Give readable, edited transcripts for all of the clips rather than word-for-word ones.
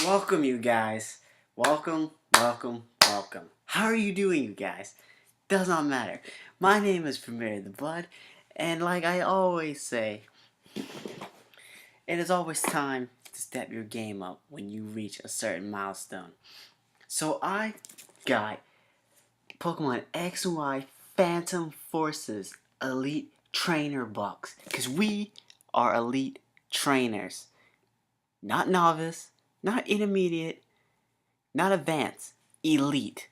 Welcome, you guys. Welcome, welcome, welcome. How are you doing, you guys? Does not matter. My name is Premier the Blood, and like I always say, it is always time to step your game up when you reach a certain milestone. So I got Pokemon X and Y Phantom Forces Elite Trainer Box, because we are elite trainers. Not novice, not intermediate, not advanced, elite.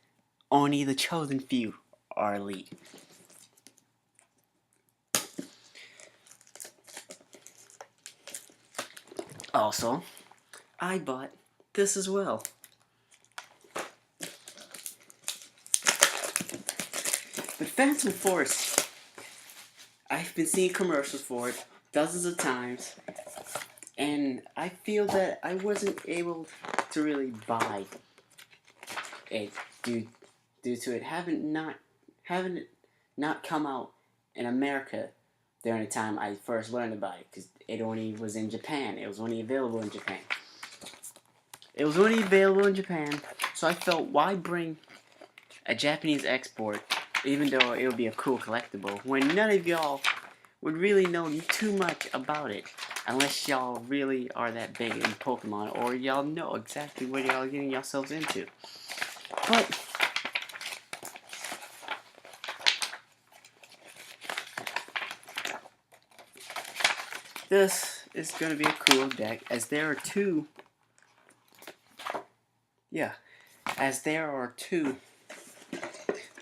Only the chosen few are elite. Also, I bought this as well. But Phantom Force, I've been seeing commercials for it dozens of times, and I feel that I wasn't able to really buy it due to it having not come out in America during the time I first learned about it, because it only was in Japan. It was only available in Japan. So I felt, why bring a Japanese export, even though it would be a cool collectible, when none of y'all would really know too much about it, unless y'all really are that big in Pokemon, or y'all know exactly what y'all are getting yourselves into. But this is going to be a cool deck, as there are two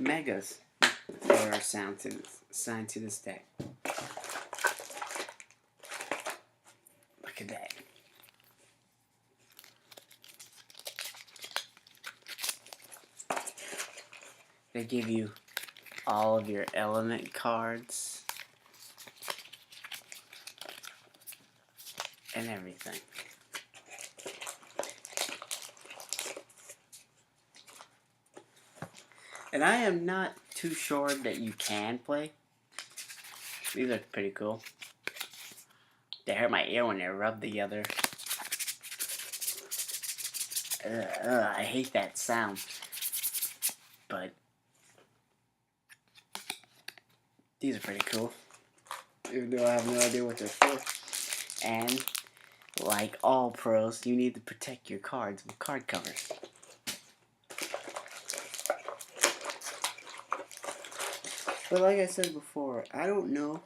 megas that are assigned to this deck. Look at that. They give you all of your element cards and everything. And I am not too sure that you can play. These are pretty cool. They hurt my ear when they're rubbed together. I hate that sound. But these are pretty cool, even though I have no idea what they're for. And like all pros, you need to protect your cards with card covers. But like I said before, I don't know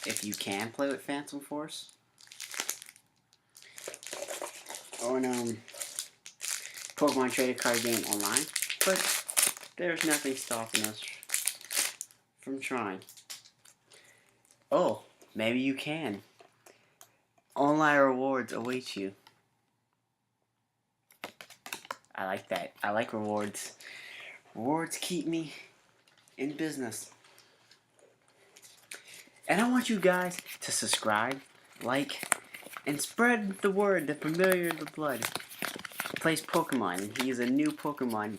if you can play with Phantom Force on Pokemon Trading Card Game online, but there's nothing stopping us from trying. Oh, maybe you can. Online rewards await you. I like that. I like rewards. Rewards keep me in business. And I want you guys to subscribe, like, and spread the word that Familiar the Blood plays Pokemon, and he is a new Pokemon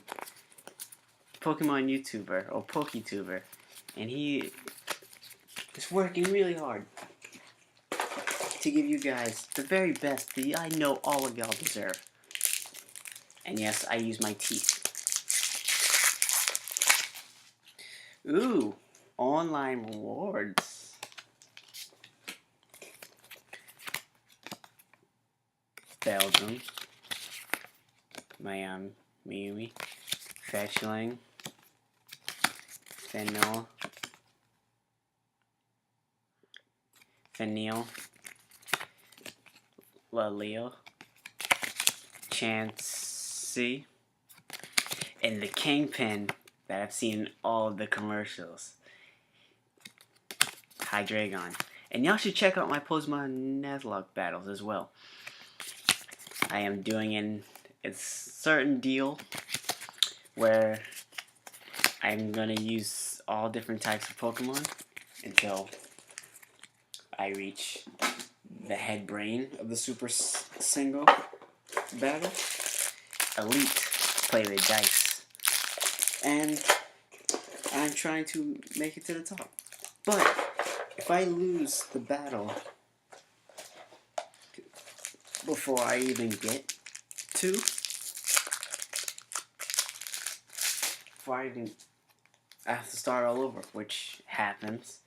YouTuber, or PokeTuber, and he is working really hard to give you guys the very best that I know all of y'all deserve. And yes, I use my teeth. Ooh, online rewards. Belgium, Miami, Fetchling, Fennel, Laleo, Chansey, and the Kingpin that I've seen in all of the commercials, Hydreigon. And y'all should check out my Pokemon Nuzlocke battles as well. I am doing a certain deal where I'm gonna use all different types of Pokemon until I reach the head brain of the Super Single battle. Elite play with dice, and I'm trying to make it to the top. But if I lose the battle before I even get 2 before I have to start all over, which happens.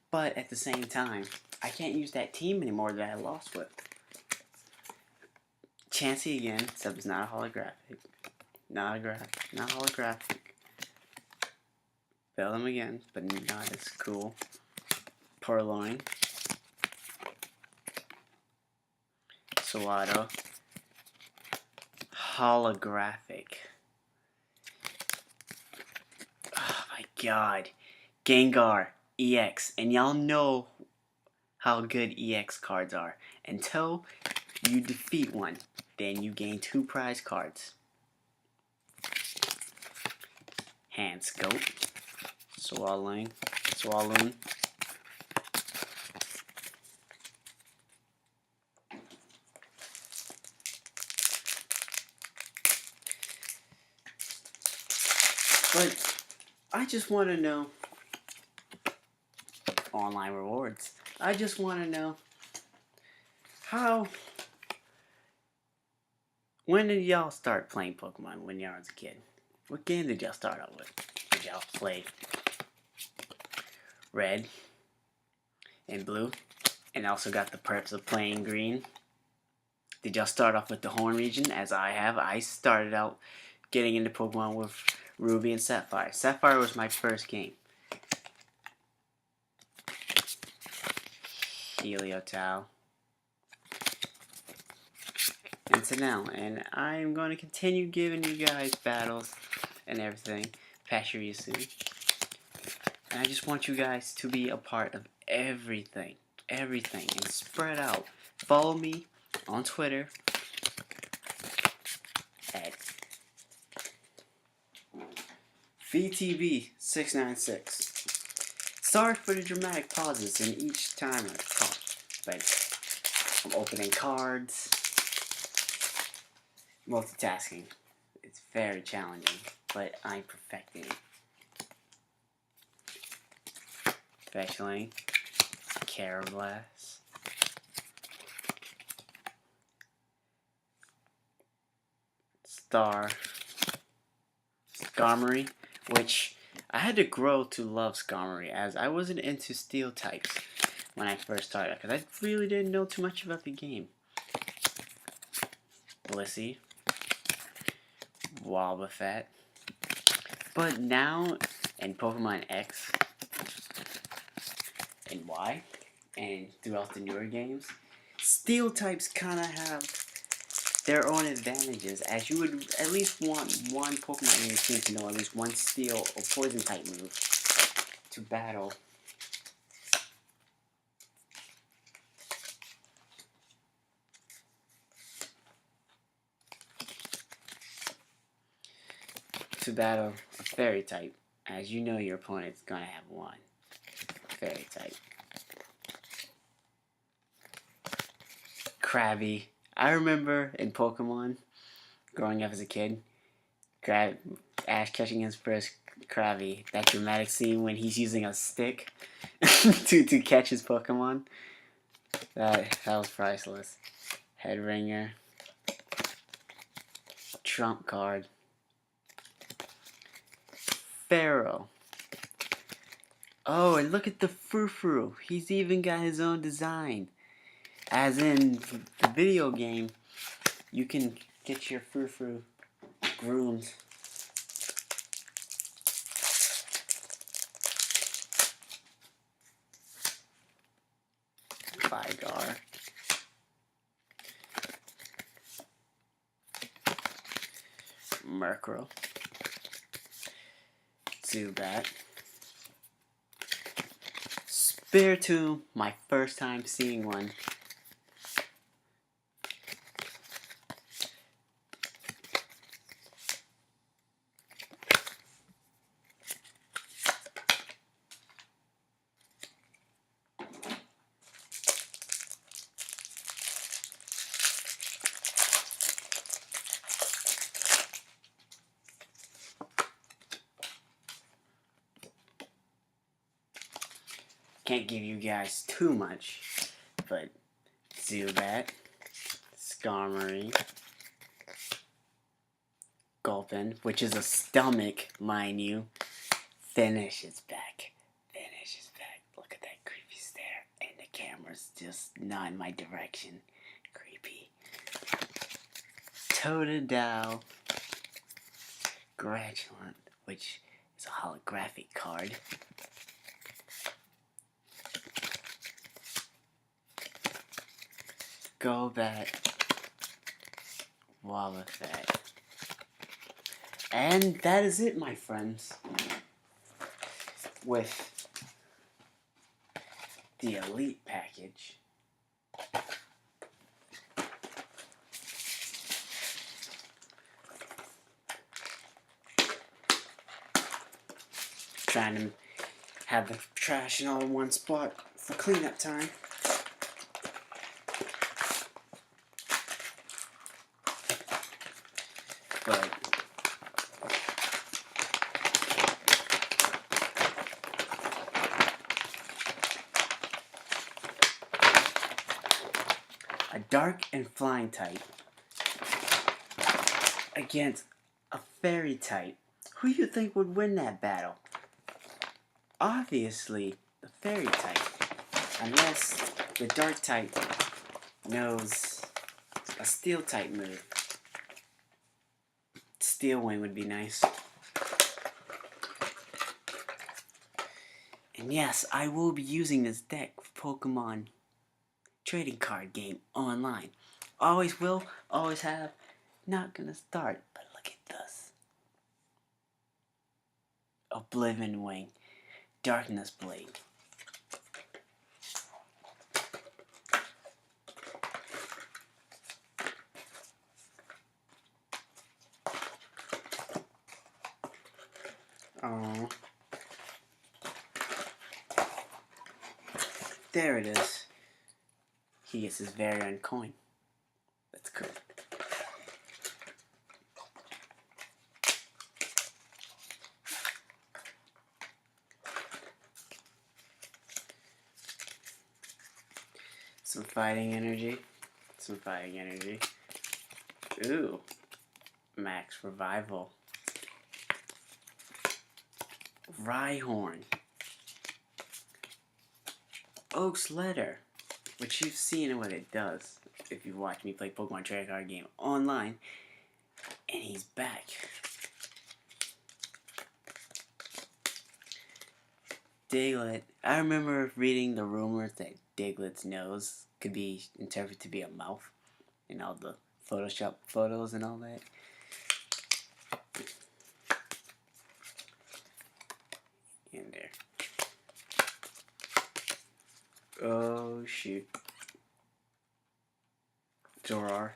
But at the same time, I can't use that team anymore that I lost with. Chansey again, except it's not a holographic. Not holographic. Bellum again, but not as cool. Purloin. Sawado. Holographic. Oh my god. Gengar EX. And y'all know how good EX cards are. Until you defeat one, then you gain 2 prize cards. Hand Scope. Swalloon. But I just want to know online rewards. I just want to know when did y'all start playing Pokemon when y'all was a kid? What game did y'all start out with? Did y'all play Red and Blue and also got the perks of playing Green? Did y'all start off with the Horn region as I have? I started out getting into Pokemon with Ruby and Sapphire. Sapphire was my first game. Heliotau. And to now, and I'm going to continue giving you guys battles and everything. Pachirisu. And I just want you guys to be a part of everything, and spread out. Follow me on Twitter at VTV696. Sorry for the dramatic pauses in each time I talk, but I'm opening cards, multitasking. It's very challenging, but I'm perfecting it. Specialing, Carablast, Skarmory, which I had to grow to love Skarmory as I wasn't into steel types when I first started because I really didn't know too much about the game. Blissey, Wobbuffet, but now in Pokemon X and Y and throughout the newer games, steel types kind of have their own advantages, as you would at least want one Pokemon in your team to know at least one steel or poison type move to battle. A fairy type, as you know your opponent's gonna have one fairy type. Krabby. I remember in Pokemon, growing up as a kid, Ash catching his first Krabby. That dramatic scene when he's using a stick to catch his Pokemon. That was priceless. Headringer. Trump card. Pharaoh. Oh, and look at the Frou-Frou. He's even got his own design. As in the video game, you can get your Frou-Frou groomed. Vigar. Murkrow. Zubat. Spiritomb, my first time seeing one. Can't give you guys too much, but Zubat, Skarmory, Gulpin, which is a stomach, mind you. Finish his back. Finish his back. Look at that creepy stare. And the camera's just not in my direction. Creepy. Totodile. Graduate, which is a holographic card. Golbat. Wobbuffet. And that is it, my friends. With the Elite package. Trying to have the trash in all in one spot for cleanup time. But a dark and flying type against a fairy type. Who you think would win that battle? Obviously, the fairy type. Unless the dark type knows a steel type move. Steel Wing would be nice. And yes, I will be using this deck for Pokemon trading card game online. Always will, always have. Not gonna start, but look at this. Oblivion Wing. Darkness Blade. Oh. There it is. He gets his very own coin. That's cool. Some fighting energy. Some fighting energy. Ooh. Max Revival. Rhyhorn. Oak's Letter, which you've seen what it does if you watch me play Pokemon Trading Card Game online. And he's back. Diglett. I remember reading the rumors that Diglett's nose could be interpreted to be a mouth in all the Photoshop photos and all that. In there. Oh shoot. Zorar.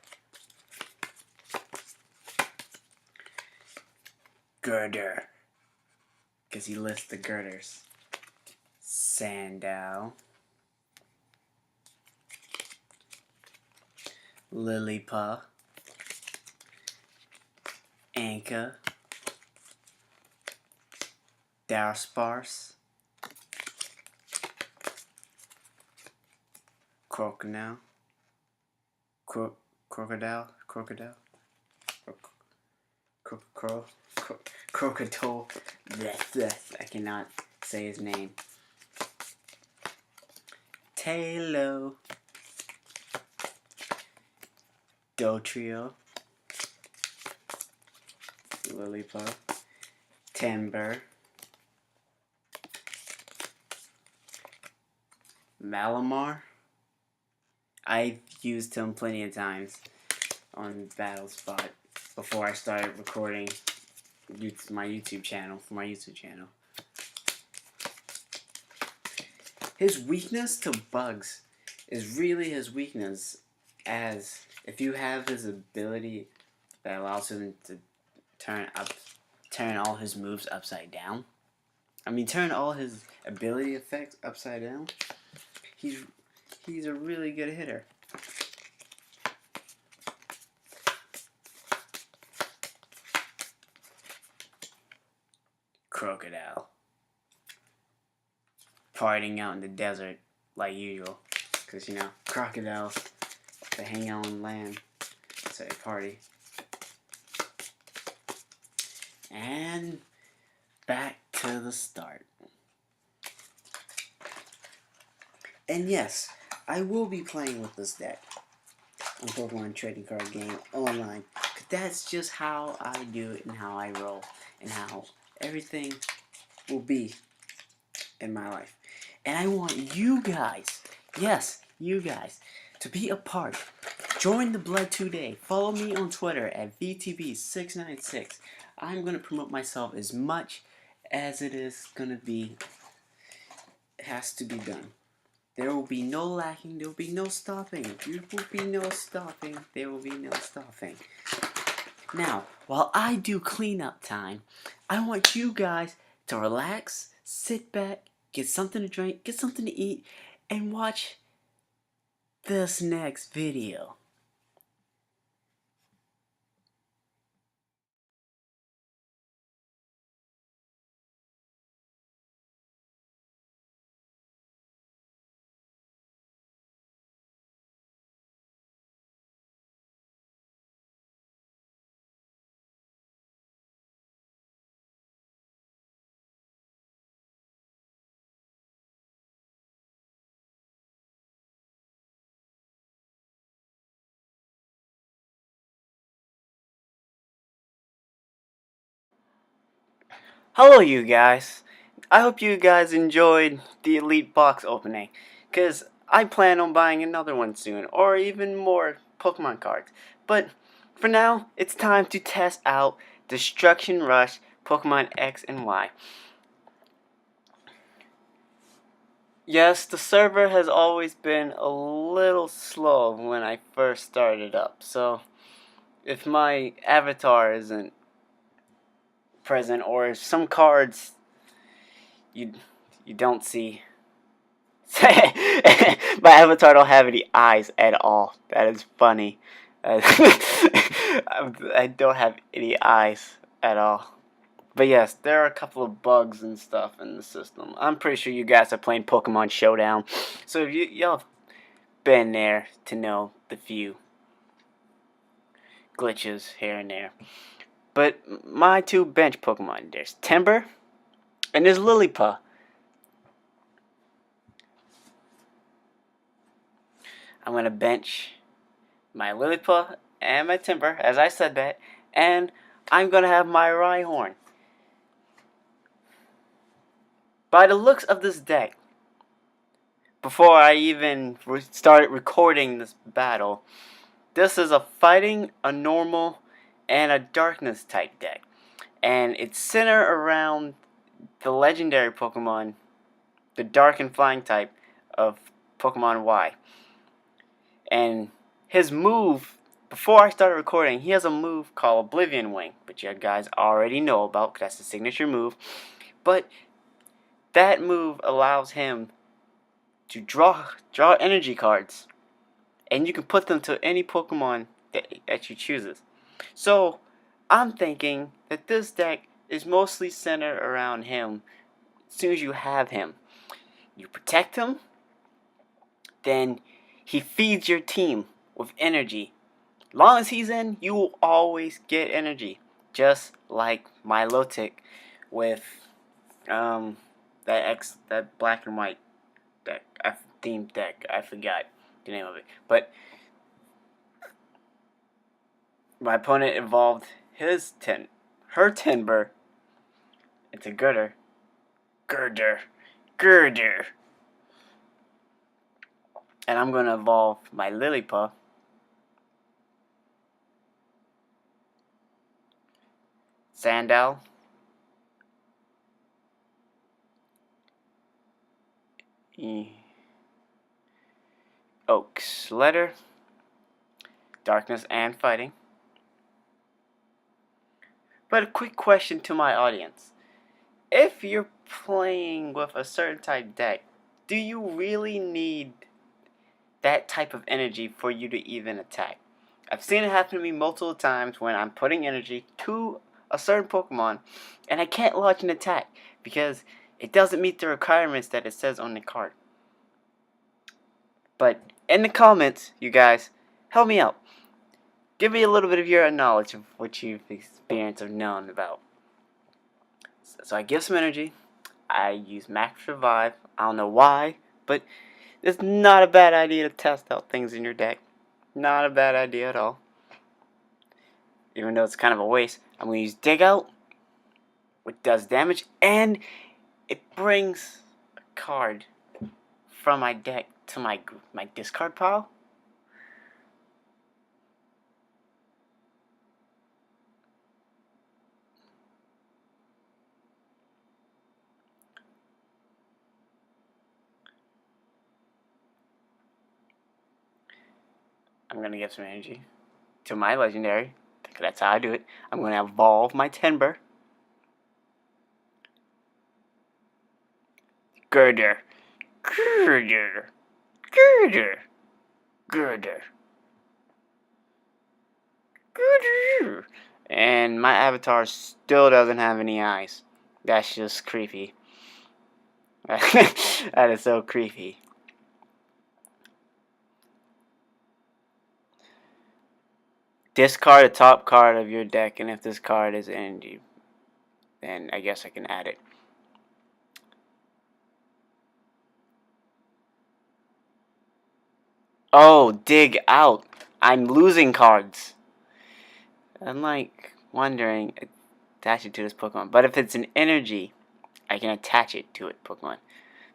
Girder. Because he lists the girders. Sandal. Lillipup. Anka. Darspars. Crocodile. Crocodile. Crocodile. I cannot say his name. Tailo. Dotrio. Lillipup. Timber. Malamar. I've used him plenty of times on Battle Spot before I started recording my YouTube channel. His weakness to bugs is really his weakness, as if you have his ability that allows him to turn all his moves upside down. I mean, turn all his ability effects upside down. He's a really good hitter. Crocodile. Partying out in the desert like usual. Because, you know, crocodiles, they hang out on land. So they party. And back to the start. And yes, I will be playing with this deck on Pokemon Trading Card Game online. 'Cause that's just how I do it and how I roll and how everything will be in my life. And I want you guys, yes, you guys, to be a part. Join the Blood today. Follow me on Twitter at VTB696. I'm going to promote myself as much as it is going to be, has to be done. There will be no lacking, there will be no stopping. There will be no stopping, there will be no stopping. Now, while I do cleanup time, I want you guys to relax, sit back, get something to drink, get something to eat, and watch this next video. Hello, you guys. I hope you guys enjoyed the Elite Box opening, because I plan on buying another one soon, or even more Pokemon cards. But for now, it's time to test out Destruction Rush Pokemon X and Y. Yes, the server has always been a little slow when I first started up, so if my avatar isn't present, or if some cards you you don't see, my avatar don't have any eyes at all. That is funny. I don't have any eyes at all. But yes, there are a couple of bugs and stuff in the system. I'm pretty sure you guys are playing Pokemon Showdown, so if y'all have been there to know the few glitches here and there. But my two bench Pokemon, there's Timber and there's Lillipup. I'm gonna bench my Lillipup and my Timber, as I said that, and I'm gonna have my Rhyhorn. By the looks of this deck, before I even started recording this battle, this is a fighting, a normal, and a darkness type deck. And it's centered around the legendary Pokemon, the dark and flying type of Pokemon Y. And his move, before I started recording, he has a move called Oblivion Wing, which you guys already know about because that's the signature move. But that move allows him to draw energy cards, and you can put them to any Pokemon that you chooses. So I'm thinking that this deck is mostly centered around him. As soon as you have him, you protect him, then he feeds your team with energy. Long as he's in, you will always get energy. Just like Milotic with that black and white deck, themed deck. I forgot the name of it. But my opponent evolved her Timber into Girder. And I'm gonna evolve my Lillipup Sandal, Oaks, Letter, Darkness, and Fighting. But a quick question to my audience. If you're playing with a certain type deck, do you really need that type of energy for you to even attack? I've seen it happen to me multiple times when I'm putting energy to a certain Pokemon and I can't launch an attack because it doesn't meet the requirements that it says on the card. But in the comments, you guys, help me out. Give me a little bit of your knowledge of what you've experienced or known about. So I give some energy. I use Max Revive. I don't know why, but it's not a bad idea to test out things in your deck. Not a bad idea at all. Even though it's kind of a waste. I'm going to use Dig Out, which does damage, and it brings a card from my deck to my discard pile. I'm going to give some energy to my legendary. That's how I do it. I'm going to evolve my Timber. Girder. Girder. Girder. Girder. Girder. And my avatar still doesn't have any eyes. That's just creepy. That is so creepy. Discard a top card of your deck, and if this card is energy, then I guess I can add it. Oh, dig out. I'm losing cards. I'm like wondering, attach it to this Pokemon. But if it's an energy, I can attach it to it, Pokemon.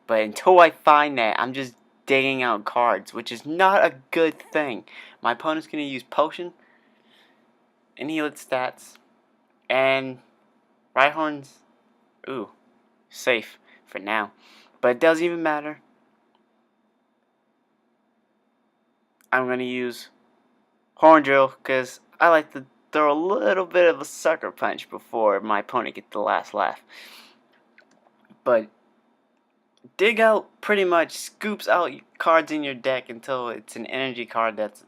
But until I find that, I'm just digging out cards, which is not a good thing. My opponent's going to use Potion, and heal its stats, and Rhyhorn's, ooh, safe for now. But it doesn't even matter. I'm going to use Horn Drill because I like to throw a little bit of a sucker punch before my opponent gets the last laugh. But Dig Out pretty much scoops out cards in your deck until it's an energy card that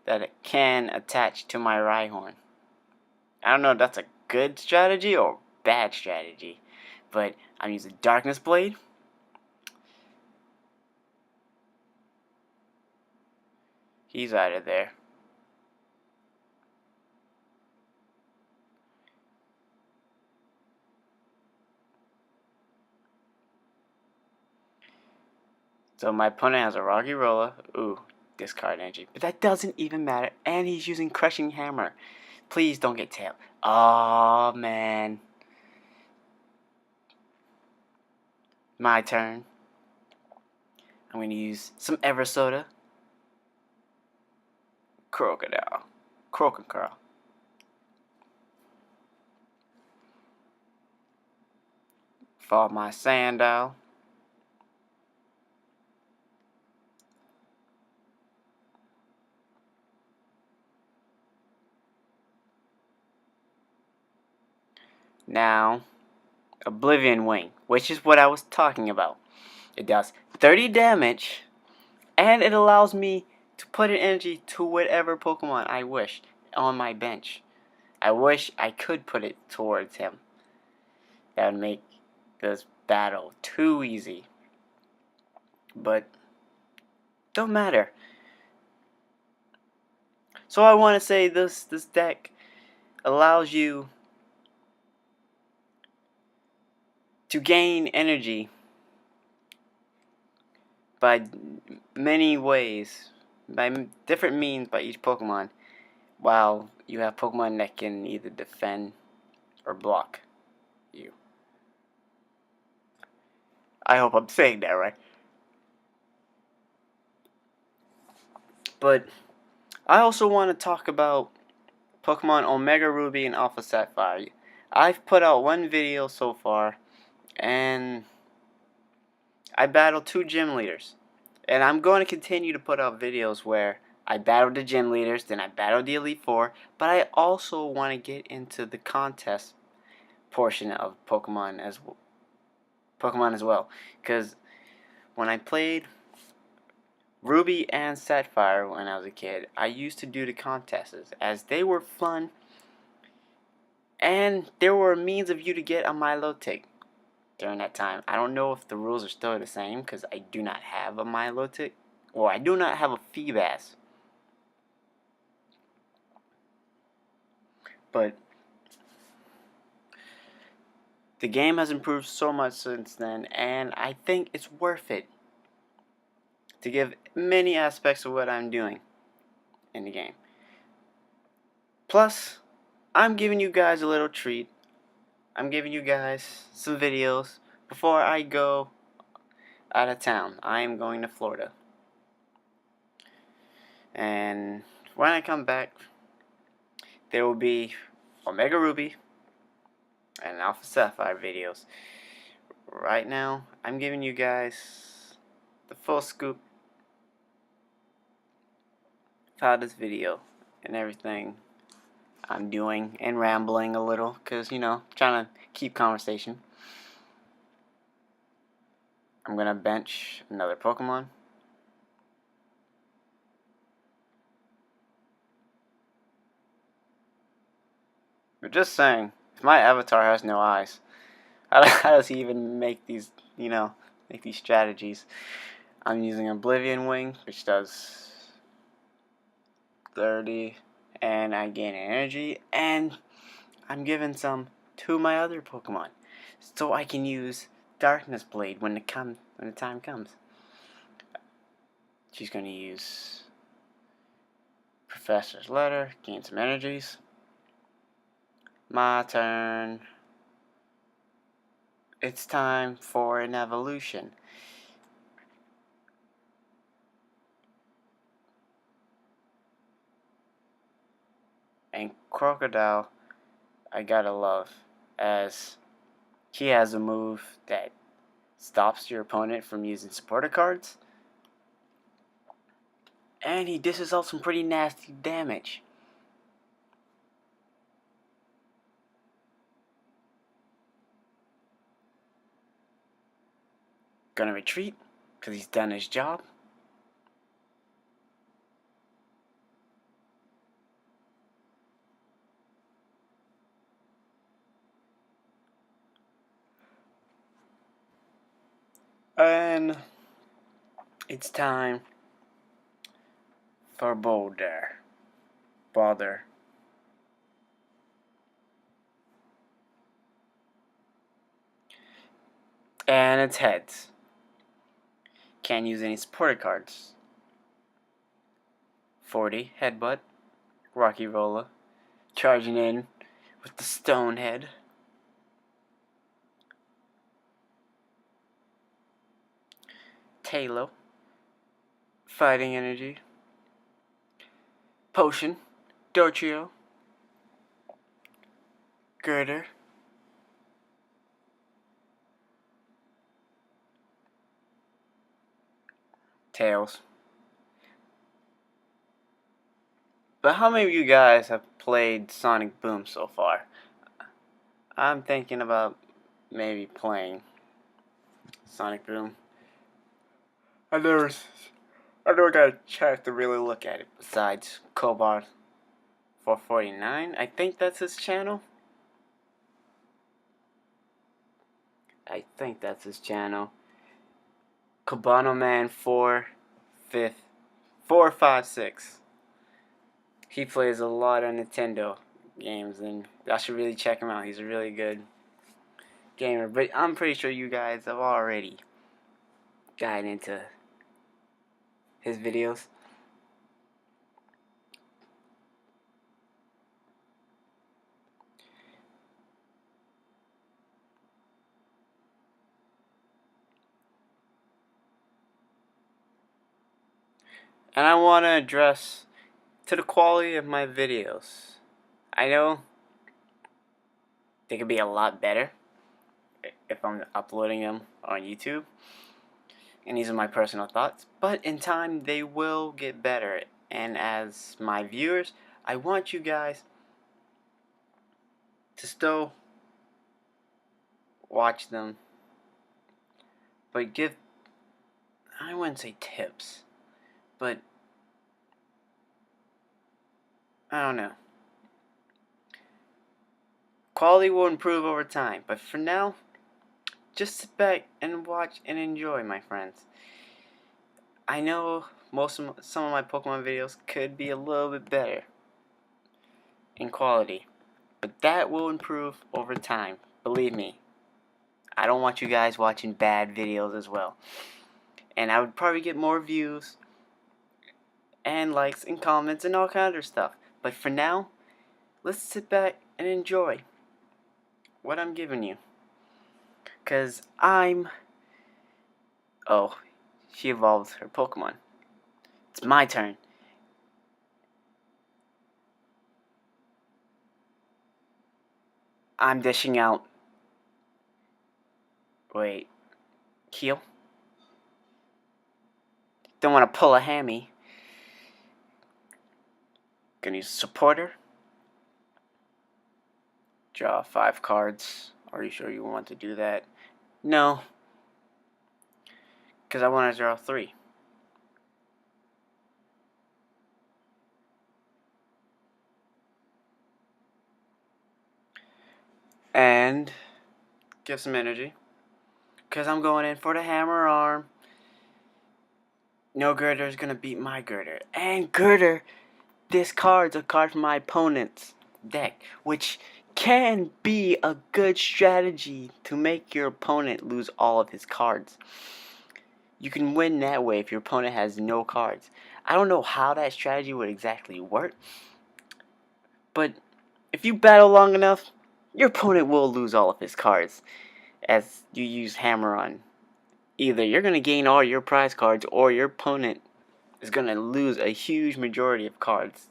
it can attach to my Rhyhorn. I don't know if that's a good strategy or bad strategy, but I'm using Darkness Blade. He's out of there. So my opponent has a Roggirola. Ooh, discard energy. But that doesn't even matter. And he's using Crushing Hammer. Please don't get tailed. Oh man. My turn. I'm going to use some Eversoda. Crocodile. Crocodile. For my Sandile. Now, Oblivion Wing, which is what I was talking about. It does 30 damage, and it allows me to put an energy to whatever Pokemon I wish on my bench. I wish I could put it towards him. That would make this battle too easy. But, don't matter. So I want to say this deck allows you to gain energy by many ways, by different means by each Pokemon, while you have Pokemon that can either defend or block you. I hope I'm saying that right. But I also want to talk about Pokemon Omega Ruby and Alpha Sapphire. I've put out one video so far, and I battled 2 gym leaders. And I'm going to continue to put out videos where I battled the gym leaders, then I battled the Elite Four, but I also want to get into the contest portion of Pokemon as well. Because when I played Ruby and Sapphire when I was a kid, I used to do the contests as they were fun, and there were means of you to get a Milotic during that time. I don't know if the rules are still the same because I do not have a Milotic, or I do not have a Feebas. But The game has improved so much since then, and I think it's worth it to give many aspects of what I'm doing in the game. Plus, I'm giving you guys a little treat. I'm giving you guys some videos before I go out of town. I am going to Florida. And when I come back, there will be Omega Ruby and Alpha Sapphire videos. Right now, I'm giving you guys the full scoop about this video and everything I'm doing and rambling a little because, trying to keep conversation. I'm going to bench another Pokemon. But just saying, if my avatar has no eyes, how does he even make these, make these strategies? I'm using Oblivion Wing, which does 30, and I gain energy, and I'm giving some to my other Pokemon, so I can use Darkness Blade when the time comes. She's going to use Professor's Letter, gain some energies. My turn. It's time for an evolution. And Crocodile, I gotta love, as he has a move that stops your opponent from using supporter cards. And he dishes out some pretty nasty damage. Gonna retreat, because he's done his job. And it's time for Bother. And it's heads. Can't use any supporter cards. 40, Headbutt, Rocky Rolla, charging in with the Stone Head. Talo, Fighting Energy, Potion, Dorchio, Girder, Tails. But how many of you guys have played Sonic Boom so far? I'm thinking about maybe playing Sonic Boom. I never got a chance to really look at it. Besides Cobalt 449, I think that's his channel. Cabano Man 456. He plays a lot of Nintendo games, and I should really check him out. He's a really good gamer. But I'm pretty sure you guys have already gotten into his videos. And I want to address to the quality of my videos. I know they could be a lot better if I'm uploading them on YouTube. And these are my personal thoughts. But in time, they will get better. And as my viewers, I want you guys to still watch them. But I wouldn't say tips, but I don't know. Quality will improve over time. But for now, just sit back and watch and enjoy, my friends. I know some of my Pokemon videos could be a little bit better in quality, but that will improve over time. Believe me, I don't want you guys watching bad videos as well. And I would probably get more views and likes and comments and all kinds of stuff. But for now, let's sit back and enjoy what I'm giving you. Because Oh, she evolved her Pokemon. It's my turn. I'm dishing out. Wait. Heal? Don't want to pull a hammy. Gonna use supporter. Draw 5 cards. Are you sure you want to do that? No. Because I want to draw 3. And give some energy. Because I'm going in for the hammer arm. No Girder is going to beat my Girder. And Girder discards a card from my opponent's deck, which can be a good strategy to make your opponent lose all of his cards. You can win that way if your opponent has no cards. I don't know how that strategy would exactly work, but if you battle long enough, your opponent will lose all of his cards as you use hammer on. Either you're going to gain all your prize cards or your opponent is going to lose a huge majority of cards.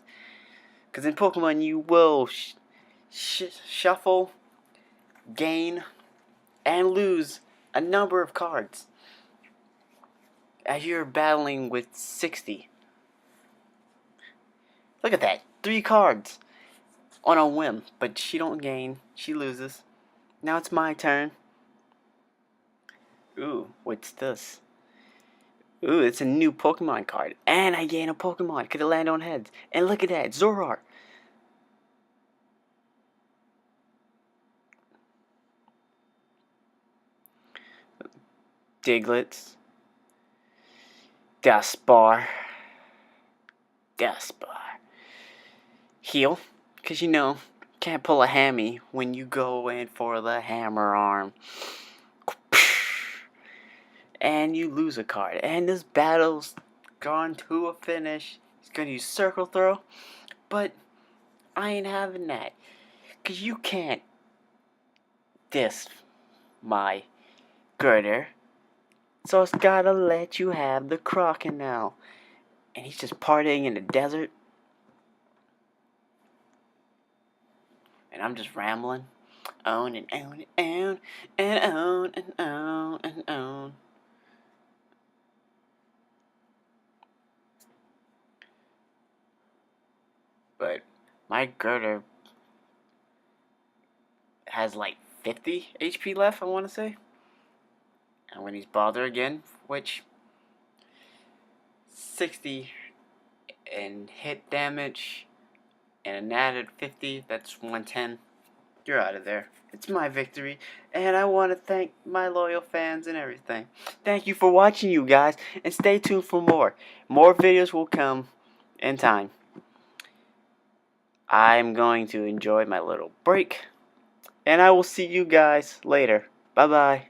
Because in Pokemon you will shuffle, gain, and lose a number of cards as you're battling with 60. Look at that, 3 cards on a whim, but she don't gain, she loses. Now it's my turn. Ooh, what's this? Ooh, it's a new Pokemon card. And I gain a Pokemon. Could it land on heads? And look at that, Zoroark. Diglets. Duskbar. Heal. Because you know, can't pull a hammy when you go in for the hammer arm. And you lose a card. And this battle's gone to a finish. He's going to use Circle Throw. But I ain't having that. Because you can't diss my Girder. So it's gotta let you have the Crocodile. And he's just partying in the desert. And I'm just rambling. On and on and on and on and on and on. But my Girder has like 50 HP left, I want to say. And when he's bothered again, which 60 and hit damage and an added 50, that's 110. You're out of there. It's my victory, and I want to thank my loyal fans and everything. Thank you for watching, you guys, and stay tuned for more. More videos will come in time. I'm going to enjoy my little break, and I will see you guys later. Bye-bye.